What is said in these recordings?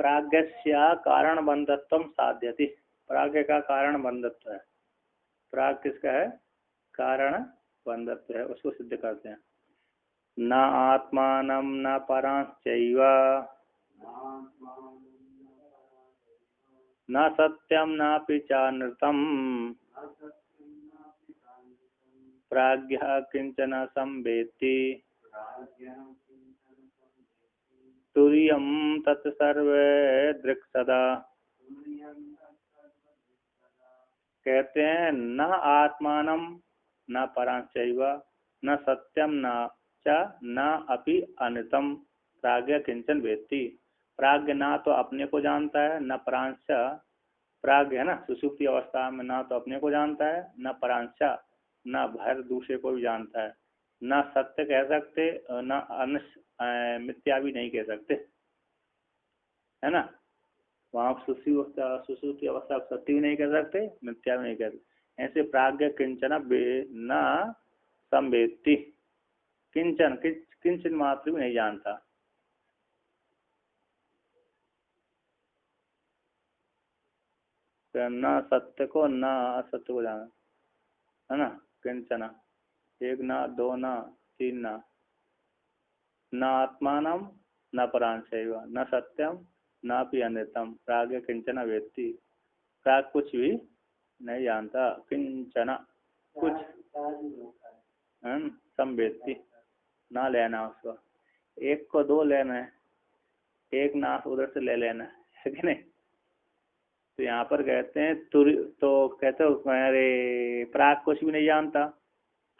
प्राज्ञस्य कारण बंधत्वम साध्यति। प्राज्ञ का कारण बंधत्व है। प्राग किसका है? कारण बंधत्व है, उसको सिद्ध करते हैं। न आत्मानं न परांश्चैव न सत्यम नापि चानृतम् प्राज्ञः किंचन संवेत्ति तुर्यं तत्सर्वे दृक्सदा। कहते हैं न आत्मानं न परांश्चैव न सत्यम न च न अपि अनृतम प्राज्ञ किंचन वेत्ति। प्राज्ञ ना तो अपने को जानता है, न परांश। प्राज्ञ है ना, सुषुप्ति अवस्था में ना तो अपने को जानता है, न परांश, न भर दूसरे को भी जानता है, न सत्य कह सकते, न मिथ्या भी नहीं कह सकते, है ना। वहाँ सुषुप्ति अवस्था सत्य भी नहीं कह सकते, मिथ्या भी नहीं कह सकते। ऐसे प्राज्ञ किंचन न संवेत्ति, किंचन किंचन मात्र भी नहीं जानता। न सत्य को न असत्य को जाना, है ना। किंचन, एक ना, दो ना, तीन ना। न आत्मानं न परांशैव न सत्यम नापि अनृतम प्राज्ञ किंचन वेत्ति। प्राग कुछ भी नहीं जानता, किंचन कुछ संवेत्ति, ना लेना उसको। एक को दो लेना है, एक नाश उधर से ले लेना है कि नहीं। तो यहाँ पर कहते हैं तो कहते हो अरे प्राग कुछ भी नहीं जानता,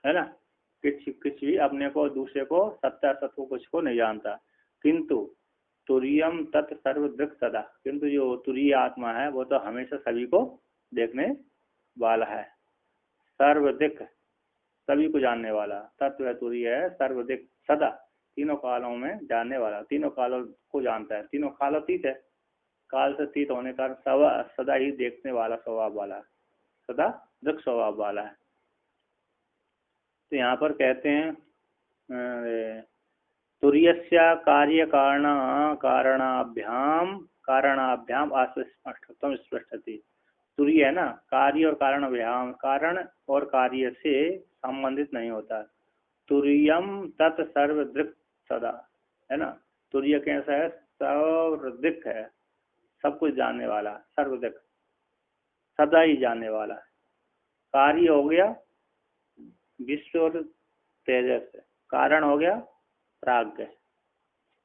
है ना। कुछ भी अपने को, दूसरे को, सत्य असत्य को, कुछ को नहीं जानता। किंतु तुरीयम तत् सर्वदृक् सदा, किंतु जो तुरीय आत्मा है वो तो हमेशा सभी को देखने वाला है। सर्वदिक, सभी को जानने वाला तत्व है तुरीय है। सर्वदिक सदा, तीनों कालों में जानने वाला, तीनों कालों को जानता है। तीनों कालोतीत है, काल से तीत होने का सदा ही देखने वाला स्वभाव वाला है, सदा दृक् स्वभाव वाला है। तो यहाँ पर कहते हैं तुर्यस्य कार्य कारणाभ्याम अस्पष्टत्वम स्पष्टति। तुर्य है ना, कार्य और कारणभ्याम, कारण और कार्य से संबंधित नहीं होता। तुर्यम तत् सर्वदृक् सदा, है ना। तुर्य कैसा है? सर्वदृक् है, सब कुछ जानने वाला, सर्वदृक् सदा ही जानने वाला। कार्य हो गया विश्व और तेजस, कारण हो गया प्राज्ञ।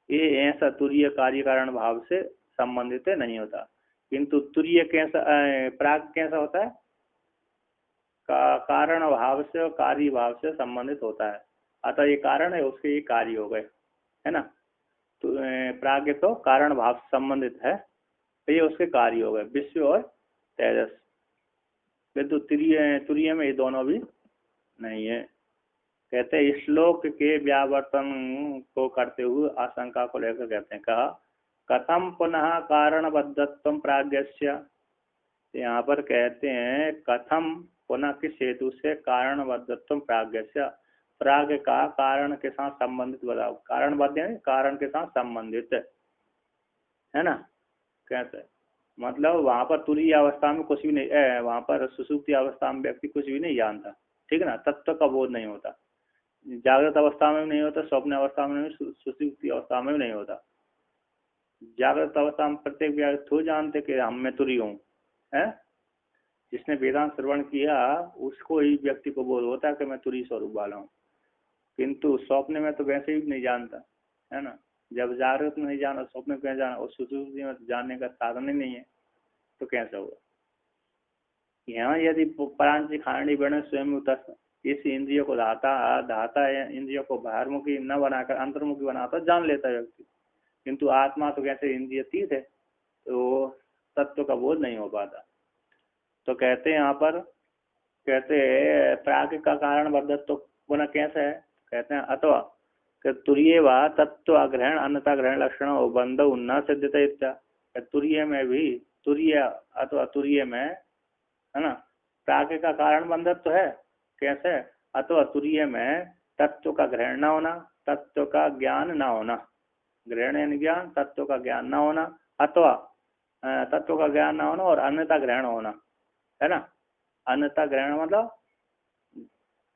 ये ऐसा तुरीय कार्य कारण भाव से संबंधित नहीं होता। किंतु तुरीय कैसा, प्राज्ञ कैसा होता है? कारण भाव से और कार्य भाव से संबंधित होता है। अतः ये कारण है, उसके ये कार्य हो गए, है ना। तो प्राज्ञ तो कारण भाव से संबंधित है, तो ये उसके कार्य हो गए, विश्व और तेजस। किंतु तुरीय में ये दोनों भी नहीं है। कहते हैं श्लोक के व्यावर्तन को करते हुए आशंका को लेकर कहते हैं, कहा कथम पुनः कारणबद्धत्वं प्राज्ञस्य। यहाँ पर कहते हैं कथम पुनः, किस हेतु से कारणबद्धत्वं प्राज्ञस्य, प्राज्ञ का कारण के साथ संबंधित बताओ। कारणबद्ध है कारण के साथ संबंधित, है ना। कहते मतलब वहाँ पर तुरीय अवस्था में कुछ भी नहीं, वहाँ पर सुषुप्ति अवस्था में व्यक्ति कुछ भी नहीं जानता, ठीक है ना। तत्व का बोध नहीं होता, जागृत अवस्था में भी नहीं होता, स्वप्न अवस्था में भी, सुषुप्ति अवस्था में भी नहीं होता। जागृत अवस्था में प्रत्येक व्यक्ति तो जानते कि हम में तुरी हूँ, है। जिसने वेदांत श्रवण किया उसको ही व्यक्ति को बोध होता है कि मैं तुरी स्वरूप वाला हूँ। किंतु स्वप्न में तो वैसे ही नहीं जानता, है ना। जब जागृत में नहीं जाना, स्वप्न में जाना, और सुषुप्ति में जानने का साधन ही नहीं है, तो कैसा होगा। यहाँ यदि परांची खांडी बने स्वयं उतर, इस इंद्रियों को धाता है, इंद्रियों को बाहरमुखी न बनाकर अंतर्मुखी बनाता जान लेता है व्यक्ति। किंतु आत्मा तो कैसे इंद्रियतीत है, तो तत्व का बोध नहीं हो पाता। तो कहते हैं यहाँ पर, कहते प्राज्ञ का कारण बद्धत्व पुनः कैसा है। कहते हैं अथवा तुरीय व तत्व ग्रहण अन्यथा ग्रहण लक्षण बंध न सिद्धते इत्या। तुरीय में भी, तुरीय अथवा तुरीय में, है ना, प्राज्ञ का कारण बंधत्व है। कैसे? अथवा तुरीय में तत्व का ग्रहण न होना, तत्व का ज्ञान न होना। ग्रहण यानी ज्ञान, तत्व का ज्ञान न होना, अथवा तत्व का ज्ञान न होना और अन्यथा ग्रहण होना, है ना। अन्यथा ग्रहण मतलब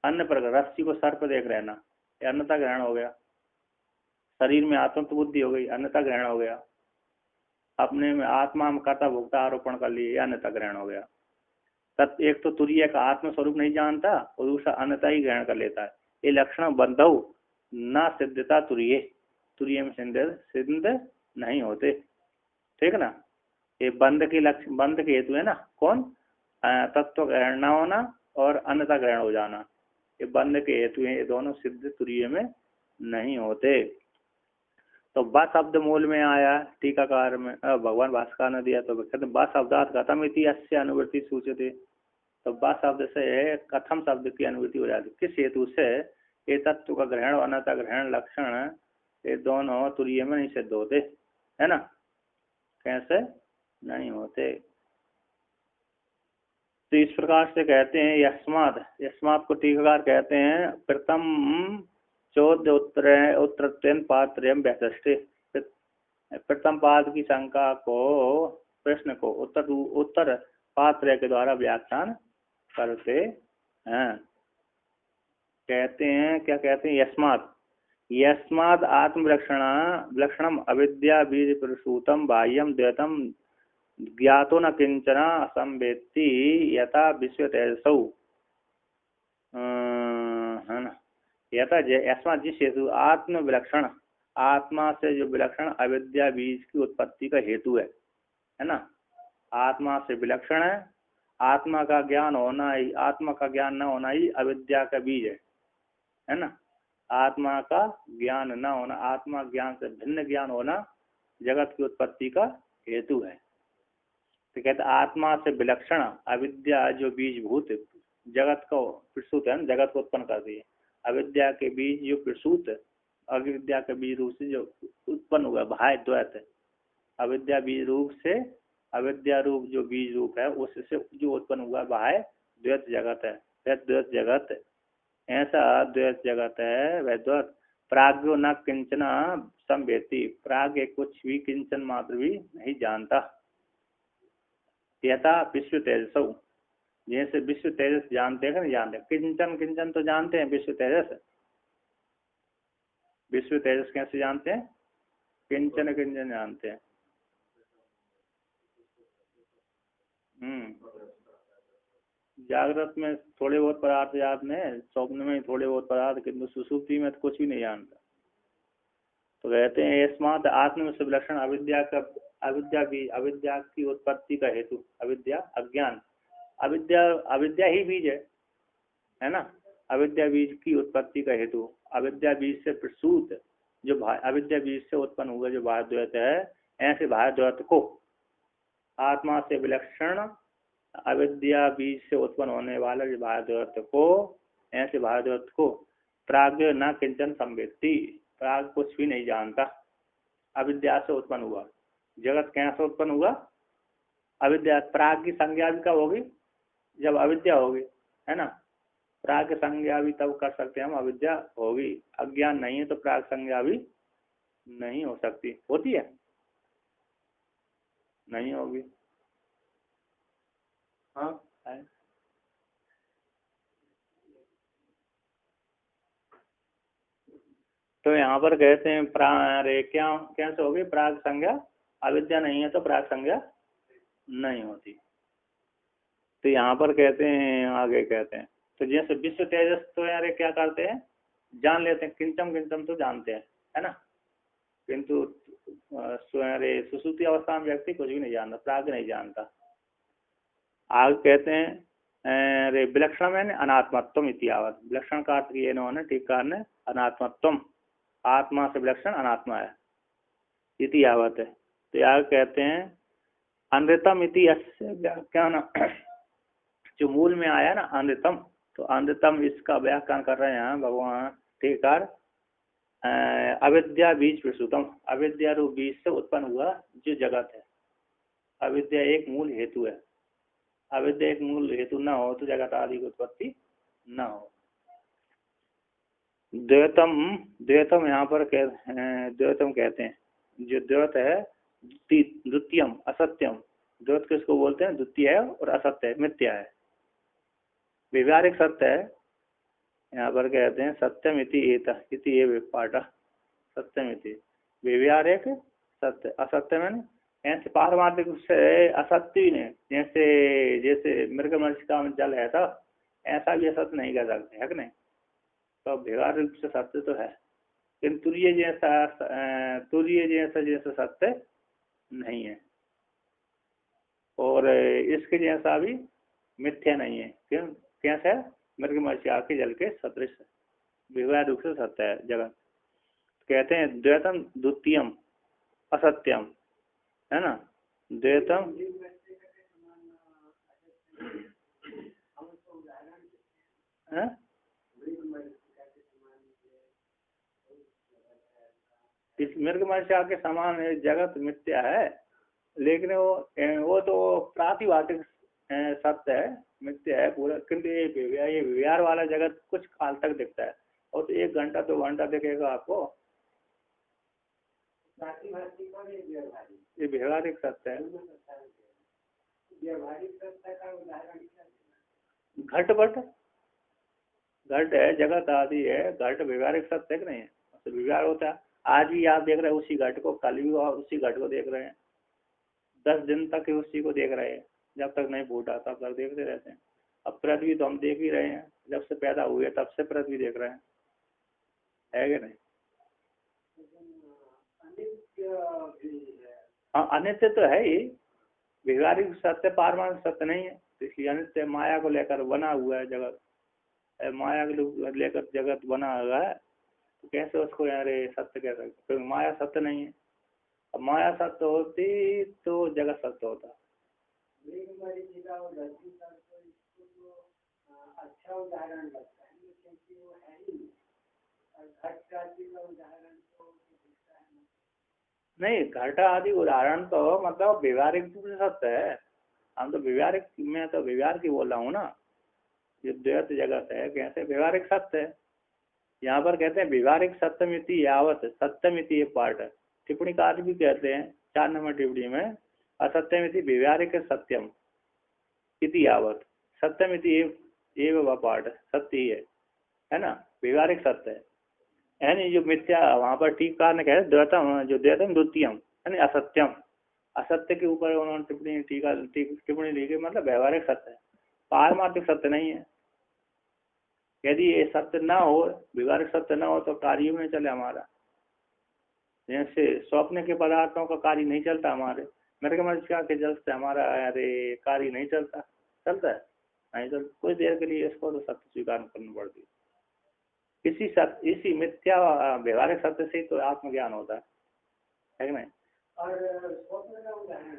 अन्य प्रकार, रस्सी को सर पर देख रहना, ये अन्यथा ग्रहण हो गया। शरीर में आत्म तो बुद्धि हो गई, अन्यथा ग्रहण हो गया। अपने में आत्मा में कर्ता भोक्ता आरोपण कर लिए, अन्यथा ग्रहण हो गया। एक तो तुरीय का आत्म स्वरूप नहीं जानता और दूसरा अन्यथा ही ग्रहण कर लेता है। ये लक्षण बंधव न सिद्धता तुरीय, तुरीय में सिद्ध नहीं होते, ठीक ना। ये बंध के लक्षण, बंध के हेतु है ना, कौन, तत्व ग्रहण न होना और अन्यथा ग्रहण हो जाना, ये बंध के हेतु हैं, ये दोनों सिद्ध तुरीय में नहीं होते। तो बा शब्द मूल में आया टीकाकार में, भगवान भास्कर ने दिया, तो कहते बा शब्दात कथम इति अस्य अनुवृत्ति सूचते। तो बा शब्द से कथम शब्द की अनुवृत्ति हो जाती, किस हेतु से, ये तत्व का ग्रहण और अन्यथा ग्रहण लक्षण ये दोनों तुरीय में नहीं सिद्ध होते, है ना, कैसे नहीं होते। तो इस प्रकार से कहते हैं यस्माद, यस्माद को टीकाकार कहते हैं प्रथम चौद्य उत्तर पात्र व्यष्टि, प्रथम पाद की शंका को, प्रश्न को उत्तर पात्र के द्वारा व्याख्यान करते हैं। कहते हैं, क्या कहते हैं, यस्मात् यस्मात् आत्मलक्षणम अविद्या बीज प्रसूतम बाह्यम द्वैतम ज्ञातो न किंचन असंवेत्ति यथा विश्व तेजसौ, है ना। यथा यस्मात् जिस हेतु आत्मविलक्षण, आत्मा से जो विलक्षण अविद्या बीज की उत्पत्ति का हेतु है ना। आत्मा से विलक्षण है, आत्मा का ज्ञान होना ही, आत्मा का ज्ञान न होना ही अविद्या का बीज है ना। आत्मा का ज्ञान न होना, आत्मा ज्ञान से भिन्न ज्ञान होना जगत की उत्पत्ति का हेतु है। तो कहते आत्मा से विलक्षण अविद्या जो बीजभूत जगत को प्रसूत है, जगत को उत्पन्न करती है। अविद्या के बीज जो प्रसूत, अविद्या के बीज रूप से जो उत्पन्न हुआ बाह्य द्वैत, अविद्या बीज रूप से, अविद्या रूप जो बीज रूप है उससे जो उत्पन्न हुआ बाह्य द्वैत जगत है, वह द्वैत जगत, ऐसा द्वैत जगत है वह द्वैत प्राज्ञो न किंचन संवेति, प्राज्ञ कुछ भी किंचन मात्र भी नहीं जानता। यथा विश्व तेजसौ, जैसे विश्व तेजस जानते हैं, नहीं जानते, किंचन किंचन तो जानते हैं, विश्व तेजस, विश्व तेजस कैसे जानते हैं, किंचन किंचन जानते हैं। जागृत में थोड़े बहुत पदार्थ याद नहीं, स्वप्न में थोड़े बहुत पदार्थ, किंतु सुसुप्ति में तो कुछ भी नहीं जानता। तो कहते हैं यस्मात् आत्म से विलक्षण अविद्या का, अविद्या भी, अविद्या की उत्पत्ति का हेतु, अविद्या अज्ञान, अविद्या, अविद्या ही बीज है ना। अविद्या बीज की उत्पत्ति का हेतु, अविद्या बीज से प्रसूत जो अविद्या बीज से उत्पन्न हुआ जो बाह्य द्वैत है, ऐसे बाह्य द्वैत को आत्मा से विलक्षण अविद्या बीज से उत्पन्न होने वाला जो बाह्य द्वैत को, ऐसे बाह्य द्वैत को प्राग न किंचन संवेत्ति, प्राग कुछ भी नहीं जानता। अविद्या से उत्पन्न हुआ जगत कैसे उत्पन्न हुआ, अविद्या, प्राग की संज्ञा भी कब होगी, जब अविद्या होगी, है ना। प्राग की संज्ञा भी तब कर सकते हैं हम, अविद्या होगी, अज्ञान नहीं है तो प्राग संज्ञा भी नहीं हो सकती, होती है, नहीं होगी। हाँ है। तो यहाँ पर कहते हैं क्या कैसे होगी प्राग संज्ञा, अविद्या नहीं है तो प्राग संज्ञा नहीं होती। तो यहाँ पर कहते हैं, आगे कहते हैं, तो जैसे विश्व तेजस तो यार क्या करते हैं, जान लेते हैं, किंचम किंचम तो जानते हैं, है ना, किंतु सुसुप्ति अवस्था में व्यक्ति कुछ भी नहीं जानता, प्राग नहीं जानता। आगे कहते हैं रे विलक्षण में अनात्मत्व इतिहावत, विलक्षण का अर्थ ये इन्होंने ठीक कारण है, अनात्मत्व, आत्मा से विलक्षण अनात्मा है, इतिहावत है। तो यहाँ कहते हैं अनृतम इति क्या ना, जो मूल में आया ना अनृतम, तो अनृतम इसका व्याख्यान कर रहे हैं भगवान टीकार, अविद्या बीज प्रसूतम, अविद्या रूप बीज से उत्पन्न हुआ जो जगत है, अविद्या एक मूल हेतु है, अविद्या एक मूल हेतु न हो तो जगत आदि की उत्पत्ति न हो। द्वैतम, द्वैतम यहाँ पर द्वैतम कहते हैं, जो द्वैत है द्वितीयम असत्यम, द्वैत किसको बोलते हैं? द्वितीय है और असत्य है, मिथ्या है। व्यवहारिक सत्य है, यहाँ पर कहते हैं सत्यम इति ये पाठ, सत्यम इति व्यवहारिक सत्य। असत्य में ऐसे पारमार्थिक रूप से असत्य ही नहीं, जैसे जैसे मृग मरीचिका में जल है था, ऐसा भी असत्य नहीं कह सकते, है कि नहीं? तो व्यवहारिक रूप से सत्य तो है, लेकिन तुरीय जैसा जैसा सत्य नहीं है, और इसके जैसा भी मिथ्या नहीं है। क्यों? कैसे? मृग मरीचिका के जल के सदृश व्यवहार रूप से सत्य है जगत। कहते हैं द्वैतम द्वितीयम असत्यम, है ना? द्वैतम है? इस मृग मरीचिका के समान जगत मिथ्या है, लेकिन वो तो प्रातिभाषिक सत्य है, मिथ्या है पूरा। किंतु ये व्यवहार वाला जगत कुछ काल तक दिखता है, और तो 1 घंटा 2 घंटा दिखेगा आपको। ये व्यवहारिक सत्य है। घट घट है, जगत आदि है, घट व्यवहारिक सत्य है कि नहीं है? तो व्यवहार होता है। आज भी आप देख रहे हैं उसी घट को, कल भी उसी घट को देख रहे हैं, 10 दिन तक ही उसी को देख रहे हैं, जब तक नहीं फूटा तब तक देखते रहते हैं। अब पृथ्वी तो हम देख ही रहे हैं, जब से पैदा हुए तब से पृथ्वी देख रहे हैं, है कि नहीं? हाँ, अनित्य तो है ही, व्यवहारिक सत्य पारमार्थिक सत्य नहीं है, इसलिए अनित्य माया को लेकर बना हुआ है जगत, माया को लेकर जगत बना हुआ है, तो कैसे उसको यार सत्य कह सकते? क्योंकि माया सत्य नहीं है। अब माया सत्य होती तो जगत सत्य होता। अच्छा उदाहरण लगता है, क्योंकि वो है ही घट जाति का उदाहरण तो नहीं। घट आदि उदाहरण तो मतलब व्यवहारिक रूप से सत्य है, हम तो व्यवहारिक, मैं तो व्यवहार की बोल रहा हूँ ना। ये द्वैत जगत है, कैसे व्यवहारिक सत्य है। यहाँ पर कहते हैं व्यवहारिक सत्यमिति यावत, सत्यमिति ये पार्ट है, टिप्पणी कार्य भी कहते हैं 4 नंबर टिप्पणी में, असत्यमिति व्यवहारिक सत्यम इति यावत, सत्यमिति ये पार्ट सत्य ही है ना, व्यवहारिक सत्य है नहीं। जो मिथ्या वहां पर टीका ने कहा द्वैतम, जो द्वैतम द्वितीयम है ना असत्यम, असत्य के ऊपर उन्होंने टिप्पणी लिखी, मतलब व्यवहारिक सत्य है, पारमार्थिक सत्य नहीं है। यदि ये सत्य ना हो, व्यवहारिक सत्य ना हो, तो कार्य में चले हमारा। जैसे स्वप्न के पदार्थों का कार्य नहीं चलता हमारे, मृग मरीचिका के जल से हमारा अरे कार्य नहीं चलता, चलता है नहीं चलता, कुछ देर के लिए इसको तो सत्य स्वीकार करना पड़ती है। इसी मिथ्या व्यवहारिक सत्य से तो आत्मज्ञान होता है कि नहीं? और स्वप्न का उदाहरण,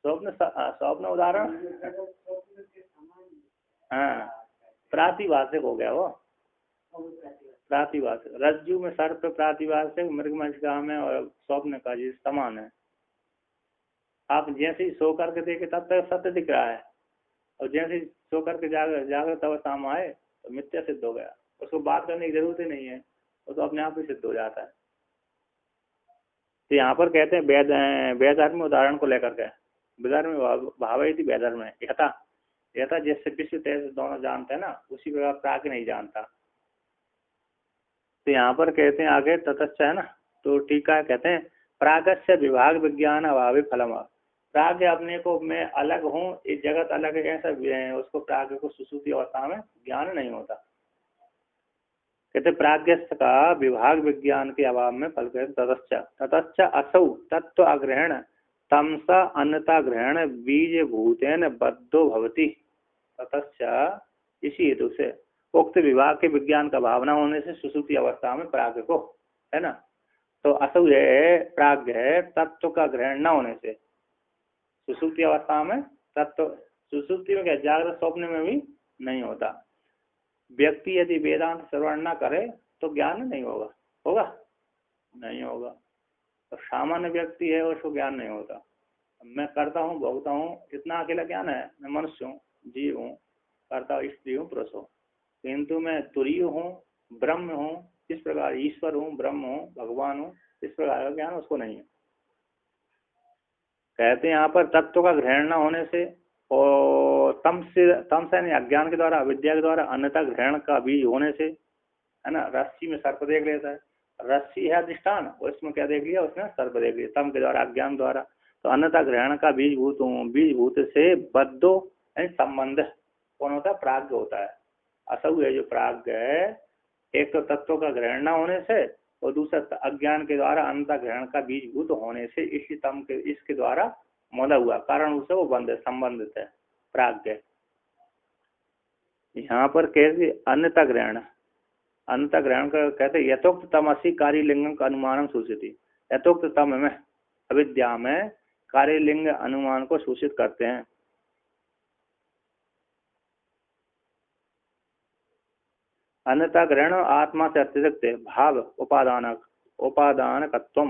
स्वप्न उदाहरण हाँ, प्रातिभाषिक हो गया वो, प्रातिभाषिक। रज्जु में सर्प प्रातिभाषिक, मृग मरीचिका में और स्वप्न का जी समान है। आप जैसे ही सो करके देखे तब तक सत्य दिख रहा है, और जैसे ही सो करके जागृत अवस्था में आए तो मिथ्या सिद्ध हो गया, उसको बात करने की जरूरत ही नहीं है, वो तो अपने आप ही सिद्ध हो जाता है। तो यहाँ पर कहते हैं वेदधर्म उदाहरण को लेकर के, वेदधर्म भाव थी वेदधर्म में यथा जैसे विश्व तेज दोनों जानते हैं ना, उसी प्रकार प्राग नहीं जानता। तो यहाँ पर कहते हैं आगे ततश्च है ना, तो टीका कहते हैं प्रागस्य विभाग विज्ञान अभावी फलम, प्राग अपने को मैं अलग हूँ, इस जगत अलग है, ऐसा उसको प्राग को सुसुप्ति अवस्था में ज्ञान नहीं होता। कहते प्राज्ञस्थ का विभाग विज्ञान के अभाव में फल कहते ततश्च असौ तत्व अग्रहण तमसा अन्यता ग्रहण बीज भूतेन बद्धो भवति। ततश्च इसी हेतु से उक्त विभाग के विज्ञान का भावना होने से सुसुप्ति अवस्था में प्राज्ञ को, है ना, तो असौ है प्राज्ञ है, तत्व का ग्रहण न होने से सुसुप्ति अवस्था में तत्व, सुसुप्ति में क्या जागृत स्वप्न में भी नहीं होता। व्यक्ति यदि वेदांत श्रवण न करे तो ज्ञान नहीं होगा, होगा नहीं होगा। तो सामान्य व्यक्ति है उसको ज्ञान नहीं होता। मैं करता हूँ भोगता हूँ इतना अकेला ज्ञान है, मैं मनुष्य हूँ, जीव हूँ, करता हूँ, स्त्री हूँ, पुरुष हूँ, किंतु मैं तुरीय हूँ, ब्रह्म हूँ, इस प्रकार ईश्वर हूँ, ब्रह्म हूँ, भगवान हूँ, इस प्रकार का ज्ञान उसको नहीं है। कहते हैं यहाँ पर तत्व का ग्रहण न होने से और तम से यानी अज्ञान के द्वारा, अविद्या के द्वारा, अन्यथा ग्रहण का बीज होने से, है ना। रस्सी में सर्प देख लेता है, रस्सी है अधिष्ठान और इसमें क्या देख लिया उसने, सर्प देख लिया, तम के द्वारा, अज्ञान द्वारा। तो अन्यथा ग्रहण का बीजभूत से बद्धो यानी संबंध कौन होता है, प्राज्ञ होता है। असौ है जो प्राज्ञ है, एक तो तत्व का ग्रहण न होने से और दूसरा अज्ञान के द्वारा अन्यथा ग्रहण का बीजभूत होने से, इसी तम के इसके द्वारा मोला हुआ कारण उससे वो बंध है, संबंधित है, प्राज्ञ। यहाँ पर कैसे अन्यथा ग्रहण, अंत ग्रहण का कहते हैं यथोक्त तमसी कार्यलिंग का अनुमानम सूचित। यथोक्त तम में, अविद्या में कार्यलिंग अनुमान को सूचित करते हैं। अन्यथा ग्रहण आत्मा से अतिरिक्त भाव उपादानकत्व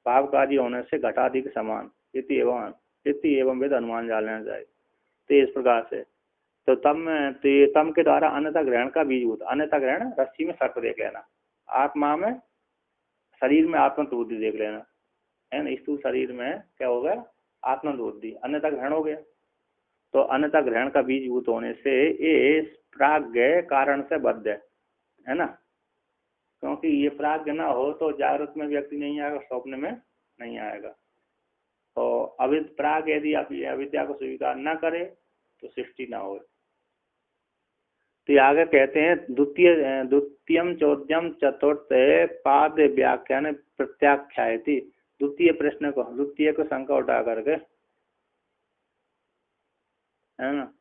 भावकारी होने से घटादि के समान इति एवं वेद अनुमान जान लेना चाहिए। तो इस प्रकार से तो तम के द्वारा अन्यथा ग्रहण का बीजभूत, अन्यथा ग्रहण रस्सी में सर्प देख लेना, आत्मा में शरीर में आत्मबुद्धि देख लेना, है ना। स्थूल शरीर में क्या हो गया, आत्मबुद्धि, अन्यथा ग्रहण हो गया। तो अन्यथा ग्रहण का बीजभूत होने से ये प्राज्ञ कारण से बद्ध है ना, क्योंकि ये प्राज्ञ ना हो तो जागृत में व्यक्ति नहीं आएगा, स्वप्न में नहीं आएगा। तो प्राग यदि आप अविद्या को स्वीकार न करे तो सृष्टि ना हो। तो आगे कहते हैं द्वितीयम चौद्यम चतुर्थ पाद व्याख्यान प्रत्याख्यायति। द्वितीय प्रश्न को, द्वितीय को शंका उठा करके, है ना,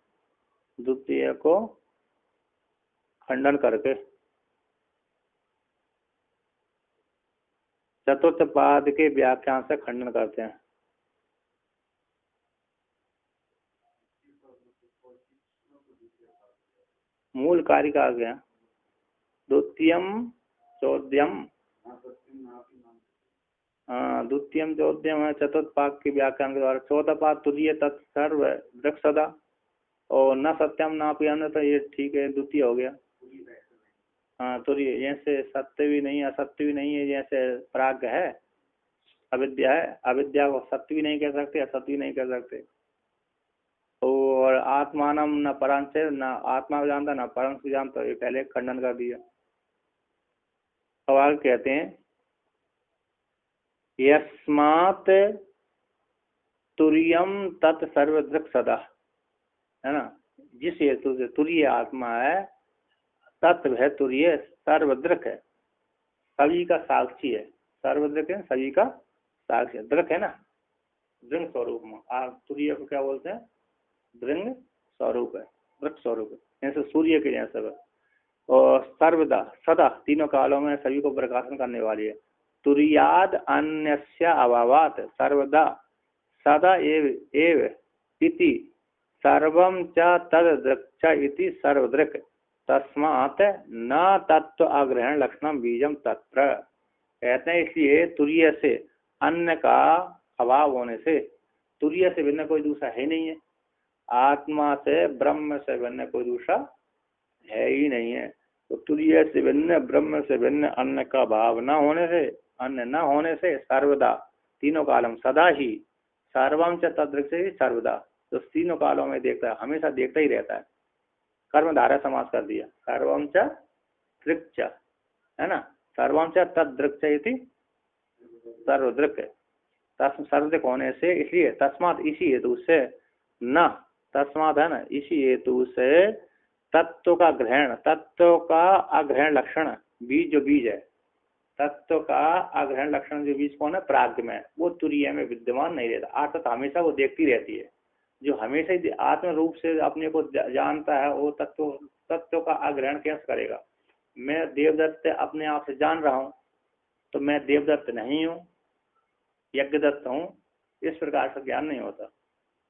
द्वितीय को खंडन करके चतुर्थ पाद के व्याख्यान से खंडन करते हैं। मूल कार्य का आ गया द्वितीयम चौद्यम, द्वितीयम चौद्यम है चतुर्थ पाद के व्याख्यान के द्वारा। चौथा पाद तुरीय तत्सर्व दृक् सदा और न सत्यम ना पियान, तो ये ठीक है, द्वितीय हो गया। हाँ तुरीय, जैसे सत्य भी नहीं असत्य भी नहीं है, जैसे प्राज्ञ है अविद्या है, अविद्या को सत्य भी नहीं कह सकते असत्य भी नहीं कह सकते। और आत्मानम न परांश, न आत्मा को जानता न परांश को जानता, ये पहले खंडन कर दिया। सवाल कहते हैं यस्मात् तुर्यम तत् सर्वदृक् सदा, है ना, जिस हेतु से तुरीय आत्मा है, तत्व है तुरीय, सर्वदृक् है, सभी का साक्षी है। सर्वदृक् है, सभी का साक्षी, दृक् है ना, दृंग स्वरूप में। तुरीय को क्या बोलते हैं, दृंग स्वरूप है, दृक् स्वरूप है, जैसे सूर्य के जैसे है। और सर्वदा सदा तीनों कालों में सभी को प्रकाशन करने वाली है। तुरीयाद अन्यस्य अभावात सर्वदा सदा एव इति सर्वं च तद्दृक् इति सर्वदृक् तस्मात् न तत्व अग्रहण लक्षणम बीजम तत्र। कहते हैं इसलिए तुरीय से अन्य का अभाव होने से, तुरीय से भिन्न कोई दूसरा है नहीं है, आत्मा से ब्रह्म से भिन्न कोई दूसरा है ही नहीं है। तो तुरीय से भिन्न ब्रह्म से भिन्न अन्य का भाव न होने से, अन्य न होने से सर्वदा तीनों कालम सदा ही, सर्वम च तद्दृक् से ही सर्वदा, तो तीनों कालों में देखता है, हमेशा देखता ही रहता है। कर्म धारा समास कर दिया, सर्वम च दृक्, है ना, सर्वम च तद्दृक् इति सर्वदृक्, सर्वदृक् होने से, इसलिए तस्मात् इसी हेतु से, न तस्मात् है ना, इसी हेतु से तत्व का ग्रहण, तत्व का अग्रहण लक्षण, बीज जो बीज है, तत्व का अग्रहण लक्षण जो बीज कौन है, प्राज्ञ में, वो तुरीय में विद्यमान नहीं रहता। अर्थात हमेशा वो देखती रहती है। जो हमेशा ही आत्म रूप से अपने को जानता है, वो तत्व का अग्रहण कैसे करेगा। मैं देवदत्त अपने आप से जान रहा हूँ, तो मैं देवदत्त नहीं हूँ, यज्ञदत्त हूँ, इस प्रकार का ज्ञान नहीं होता।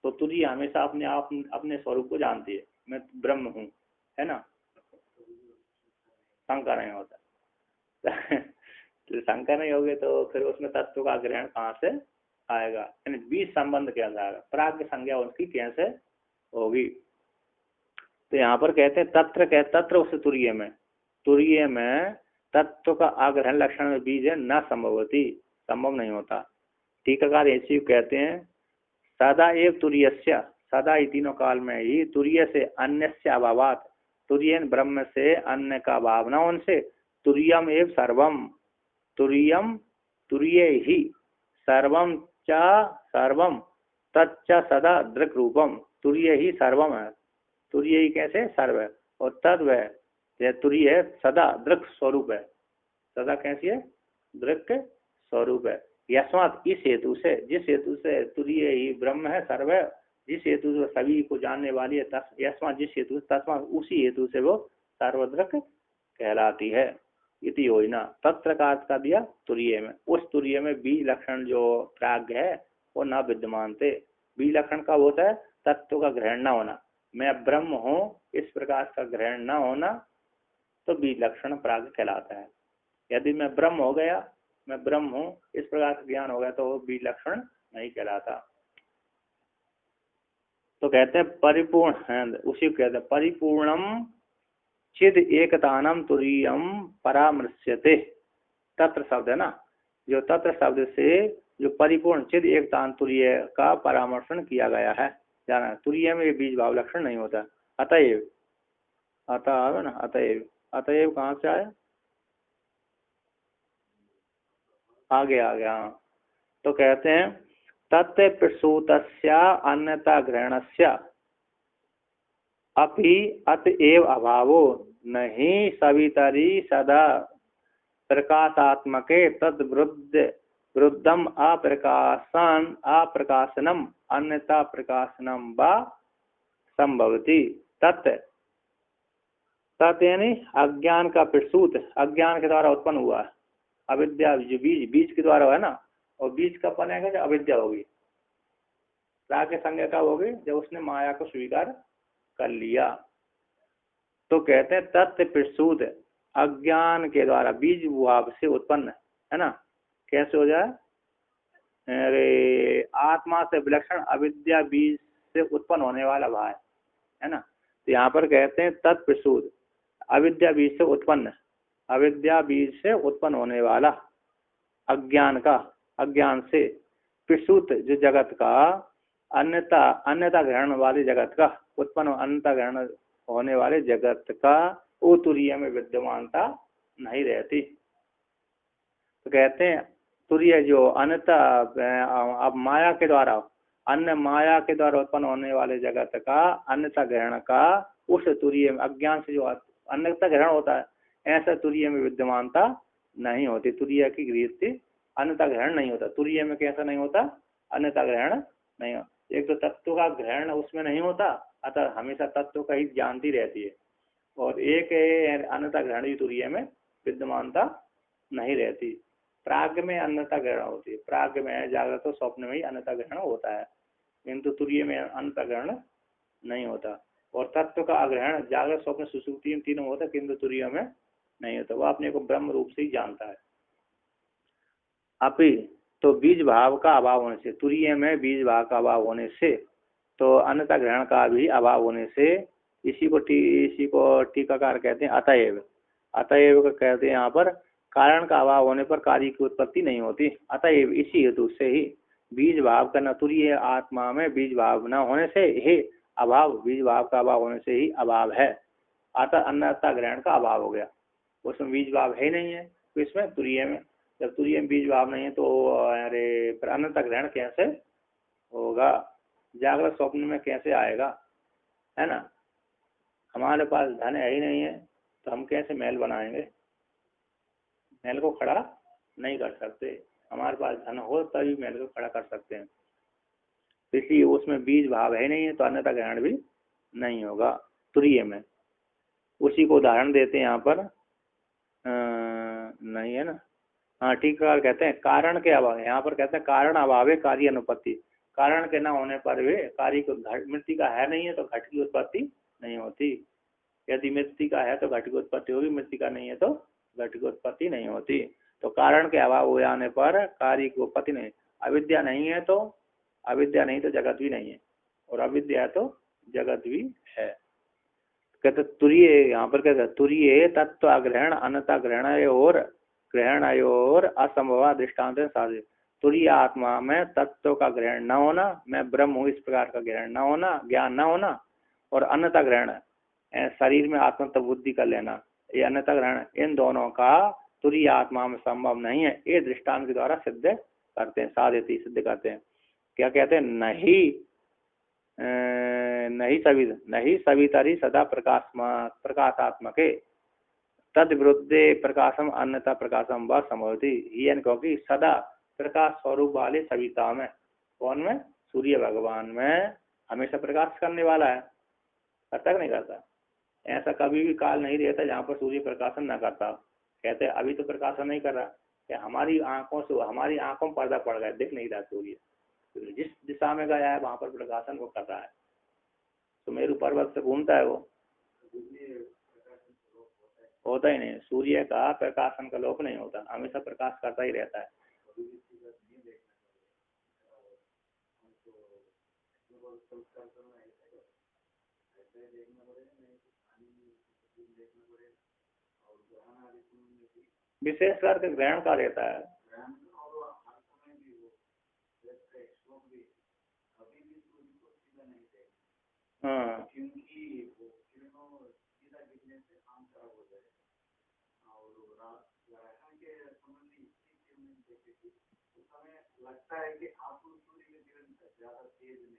तो तुरीय हमेशा अपने आप अपने स्वरूप को जानती है, मैं ब्रह्म हूँ, है ना, शंका नहीं होता। तो शंका नहीं होगी तो फिर उसमें तत्व का ग्रहण कहाँ से आएगा, यानी बीज संबंध कैसे आएगा, प्राज्ञ संज्ञा उसकी कैसे होगी। तो यहाँ पर कहते हैं तत्र उस तुरीय में तत्व का आग्रहण लक्षण में बीज है, न संभवती, संभव नहीं होता। टीकाकार ऐसी कहते हैं सदा एव तुरीयस्य, सदा ही तीनों काल में ही, तुरीय से अन्यस्य अभावात, तुरीयन ब्रह्म से अन्य का भाव न होने से, तुरीयम एव सर्वम, तुरीयम तुरीय ही, सर्वम च सर्वम तच्च सदा दृक् रूपम, तुरीय ही सर्वम है, तुरीय ही कैसे सर्व है, और तद वह तुरीय है सदा दृक् स्वरूप है, सदा कैसी है, दृक् स्वरूप है। यस्मात् इस हेतु से, जिस हेतु से तुरीय ही ब्रह्म है सर्व है, जिस हेतु से सभी को जानने वाली है, यस्मात् जिस हेतु से, तस्मात् उसी हेतु से वो सर्वदृक् कहलाती है। इति योजना तत्र का अर्थ का दिया तुरीय में, उस तुरीय में बीज लक्षण जो प्राज्ञ है वो न विद्यमान थे। बीज लक्षण का होता है तत्व का ग्रहण न होना, मैं ब्रह्म हूँ इस प्रकार का ग्रहण न होना, तो बीज लक्षण प्राज्ञ कहलाता है। यदि मैं ब्रह्म हो गया, मैं ब्रह्म हूँ इस प्रकार का ज्ञान हो गया, तो वो बीज लक्षण नहीं कहलाता। तो कहते हैं परिपूर्ण है, उसी को कहते हैं परिपूर्णम चिद एकतानम तुरीयम परामर्श्यते। तत्र शब्द है ना, जो तत्र शब्द से जो परिपूर्ण चिद एकतान तुरीय का परामर्शन किया गया है, जाना तुरीय में ये बीज भाव लक्षण नहीं होता। अतएव, अतः है ना, अतएव, अतएव कहाँ से आया, आगे आ गया। तो कहते हैं तत्व प्रसूतस्य अन्यता ग्रहणस्य अपि अतएव अभावो नहीं सवितरी सदा प्रकाशात्मके तद वृद्धम अप्रकाशनम अन्यता प्रकाशनम वा संभवति। तत् तत् यानी अज्ञान का प्रसूत, अज्ञान के द्वारा उत्पन्न हुआ, अविद्या जो बीज, बीज के द्वारा है ना, और बीज कब बनेगा जब अविद्या होगी, प्राज्ञ संज्ञा कब होगी, जब उसने माया को स्वीकार कर लिया। तो कहते हैं तत्व प्रसूत अज्ञान के द्वारा बीज भाव से उत्पन्न है ना, कैसे हो जाए, अरे आत्मा से विलक्षण अविद्या बीज से उत्पन्न होने वाला भाव है ना। तो यहाँ पर कहते हैं तत्प्रसूत अविद्या बीज से उत्पन्न, अविद्या बीज से उत्पन्न होने वाला अज्ञान का, अज्ञान से प्रसूत जो जगत का अन्यता, अन्यता ग्रहण वाले जगत का उत्पन्न, अन्यता ग्रहण होने वाले जगत का वो तुरीय में विद्यमानता नहीं रहती। तो कहते हैं तुरीय जो अन्यता, अब माया के द्वारा, अन्य माया के द्वारा उत्पन्न होने वाले जगत का अन्यता ग्रहण का, उस तुरीय में अज्ञान से जो अन्यता ग्रहण होता है, ऐसा तुरीय में विद्यमानता नहीं होती। तुरीय की गृहस्थी अन्यता ग्रहण नहीं होता। तुरीय में कैसा नहीं होता, अन्यता ग्रहण नहीं होता। एक तो तत्व का ग्रहण उसमें नहीं होता, अतः हमेशा तत्व का ही जानती रहती है, और एक अन्यता ग्रहण भी तुरीय में विद्यमानता नहीं रहती। प्राग्ञ में अन्यता ग्रहण होती है, प्राग्ञ में जागृत और स्वप्न में ही अन्यता ग्रहण होता है, किंतु तुरीय में अन्यता ग्रहण नहीं होता। और तत्व का अग्रहण जागृत स्वप्न सुषुप्ति में तीनों होता है, किंतु तुरीय में नहीं होता, वो अपने को ब्रह्म रूप से ही जानता है। अपि तो बीज भाव का अभाव होने से, तुरीय में बीज भाव का अभाव होने से, तो अन्यता ग्रहण का भी अभाव होने से, इसी को टीकाकार कहते हैं अतएव। अतएव का कहते हैं यहाँ पर कारण का अभाव होने पर कार्य की उत्पत्ति नहीं होती। अतएव इसी हेतु से ही बीज भाव का न तुरीय आत्मा में बीज भाव न होने से ही अभाव, बीज भाव का अभाव होने से ही अभाव है, अतः अन्यता ग्रहण का अभाव हो गया। उसमें बीज भाव है नहीं है, तो इसमें तुरीय में, जब तुरीय में बीज भाव नहीं है तो अरे अन्यता ग्रहण कैसे होगा, जागृत स्वप्न में कैसे आएगा, है ना। हमारे पास धन है ही नहीं है तो हम कैसे महल बनाएंगे, महल को खड़ा नहीं कर सकते। हमारे पास धन हो तभी महल को खड़ा कर सकते हैं, इसलिए उसमें बीज भाव है नहीं है तो अन्यता ग्रहण भी नहीं होगा तुरीय में। उसी को उदाहरण देते हैं यहाँ पर, नहीं है ना, हाँ ठीक है, कहते हैं कारण के अभाव, यहाँ पर कहते हैं कारण अभाव है कार्य अनुपत्ति, कारण के न होने पर वे कार्य को, मृत्यु का है नहीं है तो घट की उत्पत्ति नहीं होती, यदि मृत्यु का है तो घट की उत्पत्ति होगी, मृत्यु का नहीं है तो घट की उत्पत्ति नहीं होती। तो कारण के अभाव हो जाने पर कार्य की उत्पत्ति नहीं, अविद्या नहीं है तो, अविद्या नहीं तो जगत भी नहीं है, और अविद्या है तो जगत भी है। कहते तुरीय, यहाँ पर कहते तुरीय तत्व ग्रहण अन्यता ग्रहण और असंभव दृष्टान्त साधित। तुरीय आत्मा में तत्व का ग्रहण न होना, मैं ब्रह्म हूँ इस प्रकार का ग्रहण न होना, ज्ञान न होना, और अन्यथा ग्रहण शरीर में आत्मत्व बुद्धि कर लेना, ये अन्यथा ग्रहण, इन दोनों का तुरीय आत्मा में संभव नहीं है। ये दृष्टांत के द्वारा सिद्ध करते हैं, साधयति सिद्ध करते हैं। क्या कहते हैं? नहीं सवितरी सदा प्रकाशात्मक तद विरुद्धे प्रकाशम अन्यथा प्रकाशम व समवती, यानी क्योंकि सदा प्रकाश स्वरूप वाले सविता में, कौन में? सूर्य भगवान में हमेशा प्रकाश करने वाला है। करता कि नहीं करता? ऐसा कभी भी काल नहीं रहता जहाँ पर सूर्य प्रकाशन न करता। कहते हैं अभी तो प्रकाशन नहीं कर रहा, क्या हमारी आंखों में पर्दा पड़ गया, दिख नहीं रहा सूर्य, जिस दिशा में गया है वहां पर प्रकाशन वो कर रहा है। तो मेरु पर्वत से घूमता है, वो होता ही नहीं। सूर्य का प्रकाशन का लोप नहीं होता, हमेशा प्रकाश करता ही रहता है। विशेष करके ग्रहण का रहता है। हाँ लगता है कि आपको सूर्य की किरण ज्यादा तेज नहीं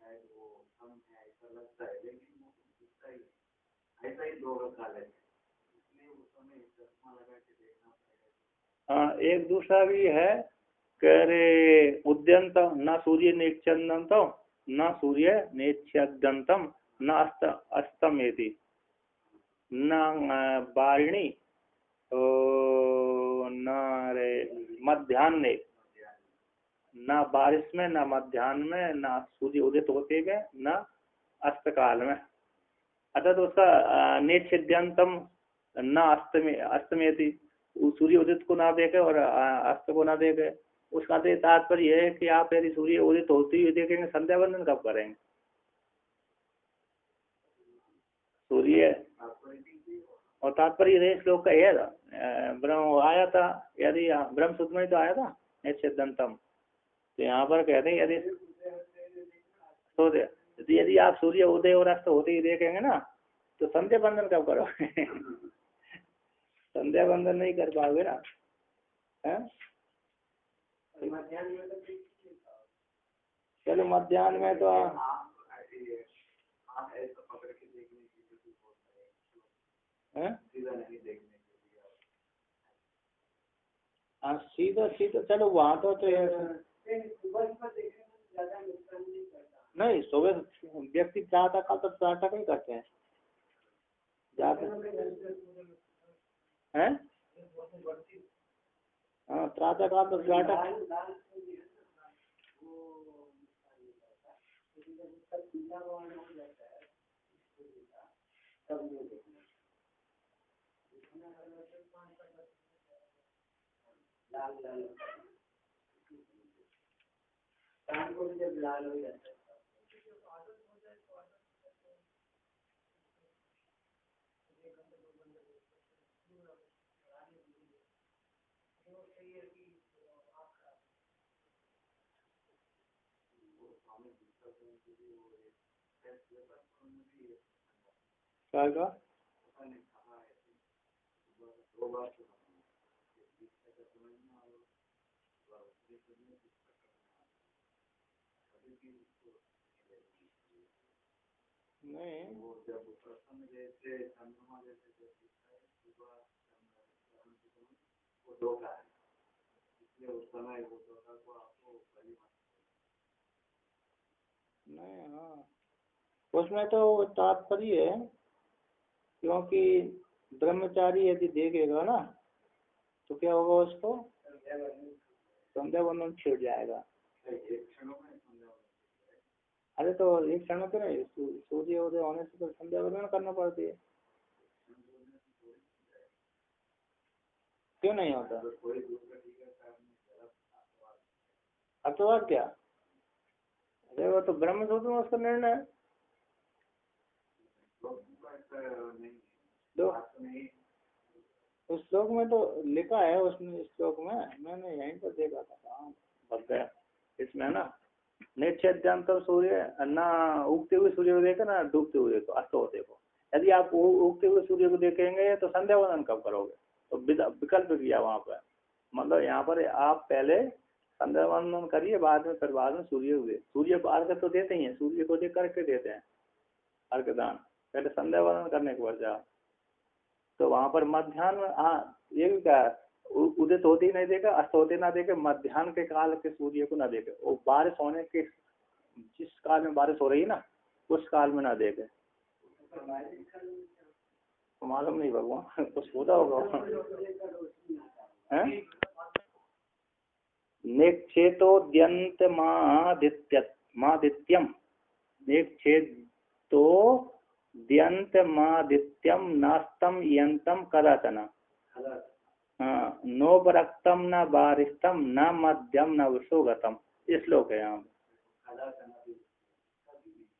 है, वो कम है ऐसा लगता है, लेकिन वो दिखता ही ऐसा ही दो काल है, इसलिए उस समय चश्मा लगा के देखना पड़ेगा। हाँ, एक दूसरा भी है कह रे उद्यंत न सूर्य नेक्षन्तम न सूर्य नेक्षदंतम न अस्तमेति न बारिणी न रे मध्यान्ह, न बारिश में, न मध्यान्ह में, न सूर्य उदित होते में, न अस्त काल में। अतः तो उसका नेच्छिद्यंतम न अस्तमेति, सूर्य उदित को ना देखे और अस्त को ना देखे। उसका तो तात्पर्य है कि आप यदि सूर्य उदित होती हुई देखेंगे, संध्या वंदन कब करेंगे? सूर्य और तात्पर्य है श्लोक का है, ब्रह्म आया था, यदि ब्रह्म सूत्र में तो आया था नेच्छिद्यंतम। तो यहाँ पर कहते हैं यदि आप सूर्य उदय और अस्त होते ही देखेंगे ना, तो संध्या बंधन कब करोगे? संध्या बंधन नहीं कर पाओगे ना। चलो मध्याह्न में तो सीधा सीधा चलो वहाँ तो नहीं, सुबह व्यक्ति प्रातः काल तक प्रातः नहीं करते हैं जाते हैं। हाँ, प्रातः काल तक प्रातः लाल हो जाता है। क्या नहीं, वो जब प्रसन्न जैसे चंद्रमा जैसे वो धोखा है, इसलिए उस समय वो धोखा को आपको बलि नहीं। हाँ, उसमें तो तात्पर्य है, क्योंकि ब्रह्मचारी यदि देखेगा ना तो क्या होगा, उसको संध्या बंधन छिड़ जाएगा। अरे तो एक क्षण तो नहीं, सूर्य उदय होने से तो संध्या बंधन करना पड़ती है, क्यों नहीं होता? अथवा क्या? अरे वो तो ब्रह्म सूत्र में उसका निर्णय है। उस श्लोक में तो लिखा है, उसमें श्लोक में मैंने यहीं पर देखा था, कहाँ भग गया इसमें है ना, निच्छेद्यंतम सूर्य, ना उगते हुए सूर्य को देखो ना डूबते हुए देखो, अस्त होते को। यदि आप उगते हुए सूर्य को देखेंगे तो संध्या वंदन कब करोगे? तो विकल्प किया वहां पर, मतलब यहाँ पर आप पहले संध्या वंदन करिए, बाद में फिर बाद में सूर्य को अर्घ तो देते ही है, सूर्य को देख करके देते हैं अर्घदान, पहले संध्या वंदन करने के बाद जाओ। तो वहां पर मध्याह्न, हाँ ये भी क्या है, उदित होते ही नहीं देखे, अस्त होते ना देखे, मध्याह्न के काल के सूर्य को ना देखे, वो बारिश होने के जिस काल में बारिश हो रही है ना उस काल में ना देखे। मालूम नहीं भगवान, कुछ होता होगा है। नेक्षेतोद्यंत मादित्यम, नेक्षेतो द्यंत मादित्यम नास्तम यंतम कदाचन, नो बरक्तम न बारिस्तम न मध्यम न विशोगतम, इस श्लोक है यहाँ।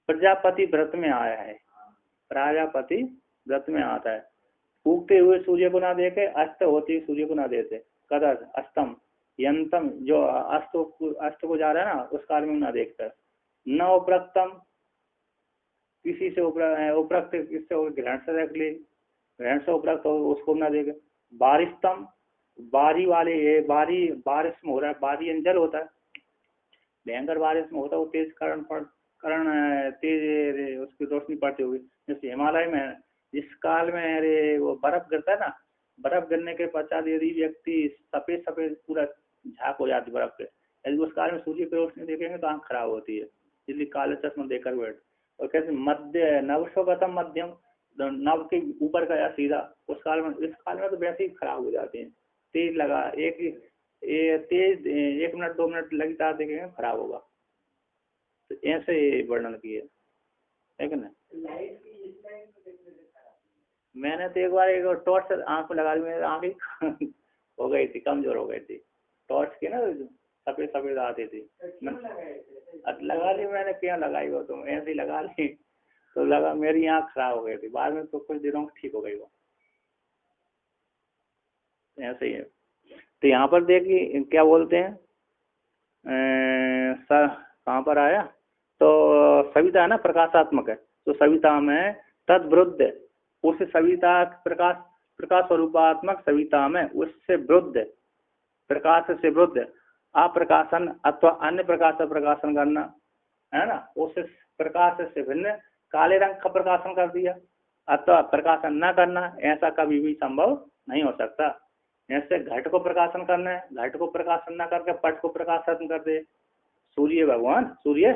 प्रजापति व्रत में आया है, प्रजापति व्रत में आता है, उगते हुए सूर्य को ना देखे, अस्त होते हुए सूर्य को ना देखे, कदर अस्तम यंतम, जो अस्त को जा रहा है ना उस काल में ना देखता, न उपरक्तम, किसी से उपरक्त किससे ग्रहण से रख ले, ग्रहण से उपरक्त उसको ना देखे, बारिस्तम, बारी वाले, ये बारिश में हो रहा है, बारी अंजल होता है, भयंकर बारिश में होता है, वो तेज करण तेज उसकी रोशनी पड़ती होगी, जैसे हिमालय में जिस काल में अरे वो बर्फ गिरता है ना, बर्फ गिरने के पश्चात यदि व्यक्ति सफेद सफेद पूरा झाक हो जाती बर्फ पे, यदि उस काल में सूर्य की रोशनी देखेंगे तो आंख खराब होती है, इसलिए काले चश्मा देकर बैठ। और कहते मध्य नवशोगतम मध्यम, नव के ऊपर का या सीधा, उस काल में, इस काल में तो वैसे ही खराब हो जाते हैं, तेज लगा तेज 1 मिनट 2 मिनट लगातार देखेंगे खराब होगा, तो ऐसे वर्णन किए है कि नहीं। मैंने तो एक बार एक टॉर्च आंख में लगा ली, मेरी आंख हो गई थी, कमजोर हो गई थी, टॉर्च की ना सफेद सफेद आती थी, लगा ली मैंने, क्या लगाई वो, तो ऐसे ही लगा ली, तो लगा मेरी आंख खराब हो गई थी, बाद में तो कुछ दिनों में ठीक हो गई वो, ऐसे ही है। तो यहाँ पर देखिए क्या बोलते हैं, सर कहाँ पर आया, तो सविता है ना प्रकाशात्मक है, तो सविता में तद्वृद्ध, उस सविता प्रकाश स्वरूपात्मक सविता में उससे वृद्ध, प्रकाश से वृद्ध, अप्रकाशन अथवा अन्य प्रकाश से प्रकाशन करना है ना, उस प्रकाश से भिन्न काले रंग का प्रकाशन कर दिया अथवा प्रकाशन न करना, ऐसा कभी भी संभव नहीं हो सकता। ऐसे घट को प्रकाशन करना है, घट को प्रकाशन न करके पट को प्रकाशन कर दे, सूर्य भगवान सूर्य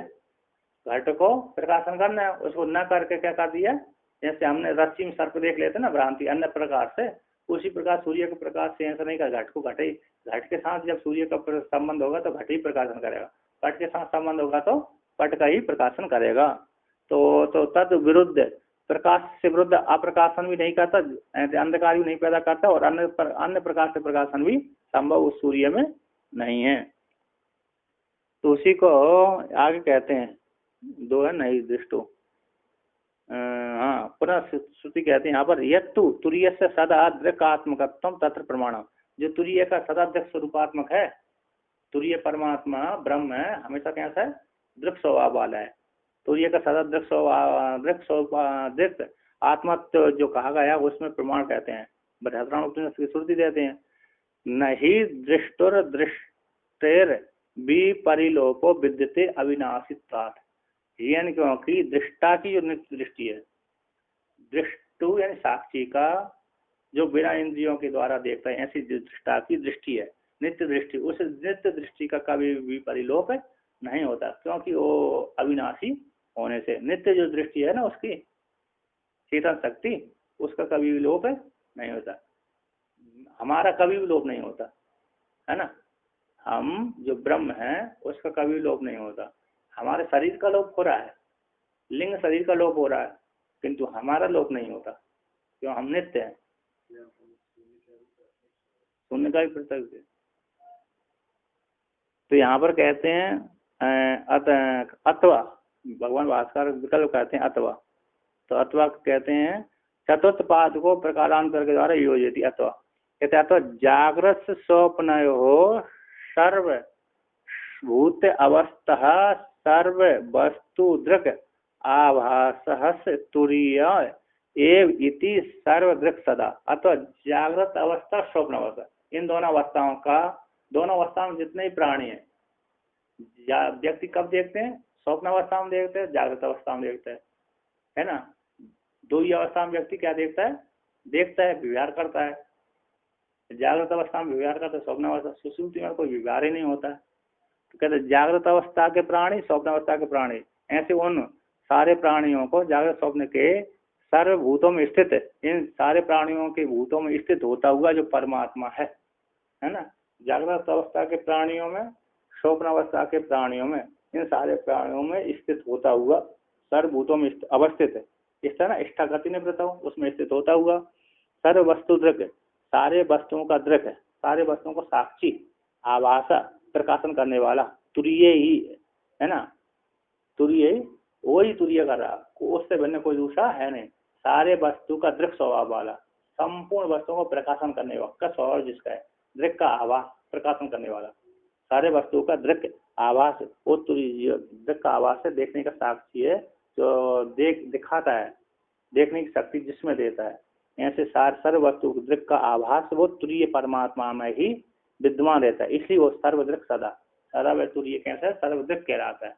घट को प्रकाशन करना है, उसको न करके क्या कर दिया, जैसे हमने रस्सी में सर्प देख लेते ना भ्रांति अन्य प्रकार से, उसी प्रकार सूर्य के प्रकाश से ऐसा नहीं कर, घट को घट ही, घट के साथ जब सूर्य का संबंध होगा तो घट ही प्रकाशन करेगा, पट के साथ संबंध होगा तो पट का ही प्रकाशन करेगा। तो तद विरुद्ध, प्रकाश से विरुद्ध अप्रकाशन भी नहीं करता, अंधकार भी नहीं पैदा करता, और अन्य प्रकार से प्रकाशन भी संभव उस सूर्य में नहीं है। तो उसी को आगे कहते हैं, दो है नहीं दृष्टो, हाँ पुनः श्रुति कहते हैं यहाँ पर, यत्तु तुरीय से सदा दृक्कात्मकत्वम तत्र प्रमाणम, जो तुरीय का सदा दृक् स्वरूपात्मक है, तुरीय परमात्मा ब्रह्म है, हमेशा कैसा है, दृक् स्वभाव वाला है, तुरीय का सदा दृक् आत्मा जो कहा गया उसमें प्रमाण कहते हैं, बृहदारण्यक की श्रुति देते हैं, नहीं दृष्टुर दृष्टेर विपरिलोपो विद्यते अविनाशित्वात्, यानी क्योंकि दृष्टा की जो नित्य दृष्टि है, दृष्टु यानी साक्षी का जो बिना इंद्रियों के द्वारा देखता है, ऐसी दृष्टा की दृष्टि है नित्य दृष्टि, उस नित्य दृष्टि का कभी भी परिलोप नहीं होता, क्योंकि वो अविनाशी होने से, नित्य जो दृष्टि है ना उसकी चेतन शक्ति, उसका कभी भी लोप नहीं होता, हमारा कभी भी लोप नहीं होता है ना, हम जो ब्रह्म है उसका कभी लोप नहीं होता, हमारे शरीर का लोप हो रहा है, लिंग शरीर का लोप हो रहा है, किंतु हमारा लोप नहीं होता, क्यों, हम नित्य हैं, शून्य का भी पृथक है। तो यहाँ पर कहते हैं अथवा, भगवान भास्कर विकल्प कहते हैं अथवा, तो अथवा कहते हैं चतुर्थ पाद को प्रकारांतर के द्वारा योजित, अथवा कहते तो जागृत स्वप्नयोः सर्वभूत अवस्था सर्व वस्तु दृक् आभासः तुरीय एव इति सर्वदृक् सदा। अथवा जागृत अवस्था स्वप्न अवस्था, इन दोनों अवस्थाओं में जितने ही प्राणी हैं, व्यक्ति कब देखते हैं? स्वप्न अवस्था में देखते हैं, जागृत अवस्था में देखते हैं, है ना। दो ही अवस्था में व्यक्ति क्या देखता है? देखता है, विचार करता है। जागृत अवस्था में विचार करता है, स्वप्न अवस्था सुषुप्ति में कोई विचार ही नहीं होता है। तो कहते जागृत अवस्था के प्राणी, स्वप्न अवस्था के प्राणी, ऐसे उन सारे प्राणियों को जागृत स्वप्न के सर्वभूतों में स्थित, इन सारे प्राणियों के भूतों में स्थित होता हुआ जो परमात्मा है ना। जागृत अवस्था के प्राणियों में, स्वप्न अवस्था के प्राणियों में, इन सारे प्राणियों में स्थित होता हुआ, सर्वभूतों में अवस्थित है। इस तरह इष्टागति ने बताओ, उसमें स्थित होता हुआ सर्व वस्तु दृक, सारे वस्तुओं का दृक है, सारे वस्तुओं को साक्षी, आभासा, प्रकाशन करने वाला, तुरीय ही है ना। तुरीय, वही तुरीय कर रहा, उससे भिन्न कोई दूसरा है नहीं। सारे वस्तु का दृक स्वभाव वाला, संपूर्ण वस्तुओं को प्रकाशन करने वाला का स्वभाव जिसका है, दृक का आभास, प्रकाशन करने वाला, सारे वस्तुओं का दृक आभास, वो तुरीय दृक का आभास है, देखने का साक्षी है, जो दिखाता है, देखने की शक्ति जिसमें देता है। ऐसे सर्व वस्तु दृक का आभास वो तुरीय परमात्मा में ही विद्यमान रहता है, इसलिए वो सर्वदृक सदा, सदा वह तुरीय कैसा है? सर्वदृक कहलाता है।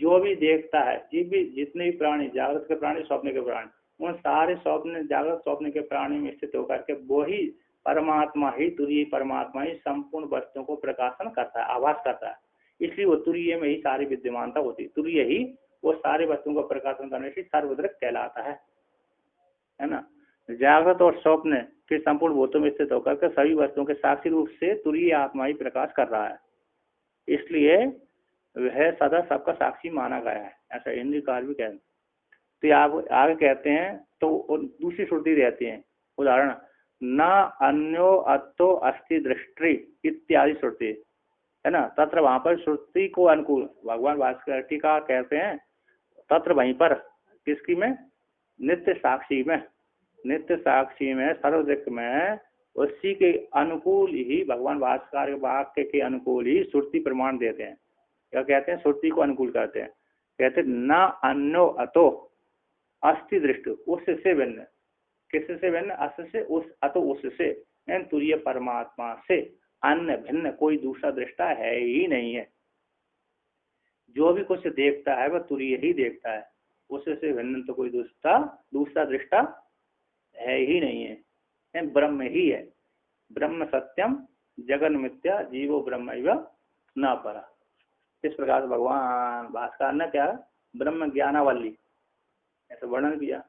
जो भी देखता है, जितने भी प्राणी, जागृत के प्राणी, स्वप्न के प्राणी, उन सारे स्वप्न, जागृत स्वप्न के प्राणी में स्थित होकर के वो ही परमात्मा ही, तुरीय परमात्मा ही संपूर्ण वस्तुओं को प्रकाशन करता है, आभास करता है। इसलिए वो तुरीय में ही सारी विद्यमानता होती है, तुरीय ही वो सारे वस्तुओं को प्रकाशन करने से सर्वदृक कहलाता है ना। जागृत और स्वप्न के संपूर्ण भूतों में स्थित होकर के सभी वस्तुओं के साक्षी रूप से तुरीय आत्मा ही प्रकाश कर रहा है, इसलिए वह सदा सबका साक्षी माना गया है, ऐसा हिंदीकार भी कहते हैं। तो आप आगे कहते हैं, तो दूसरी श्रुति रहती है, उदाहरण न अन्यो अतो अस्ति दृष्टि इत्यादि श्रुति है ना। तत्र वहां पर श्रुति को अनुकूल भगवान भास्कर टीका कहते हैं, तत्र वहीं पर किसकी में? नित्य साक्षी में, नित्य साक्षी में, सर्वदृक में, उसी के अनुकूल ही भगवान भास्कर वाक्य के अनुकूल ही श्रुति प्रमाण देते हैं। क्या कहते हैं? श्रुति को अनुकूल करते हैं। कहते न अन्यो अतो अस्ति दृष्टि, उससे भिन्न, किससे भिन्न? अस से, उस, अतो उससे, तुरीय परमात्मा से अन्य भिन्न कोई दूसरा दृष्टा है ही नहीं है। जो भी कुछ देखता है वह तुरीय ही देखता है, उससे भिन्न तो कोई दूसरा दृष्टा है ही नहीं है, ब्रह्म ही है। ब्रह्म सत्यम जगन मिथ्या जीवो ब्रह्मैव न परा। इस प्रकार भगवान भास्कर ने क्या ब्रह्म ज्ञानावली ऐसा वर्णन किया।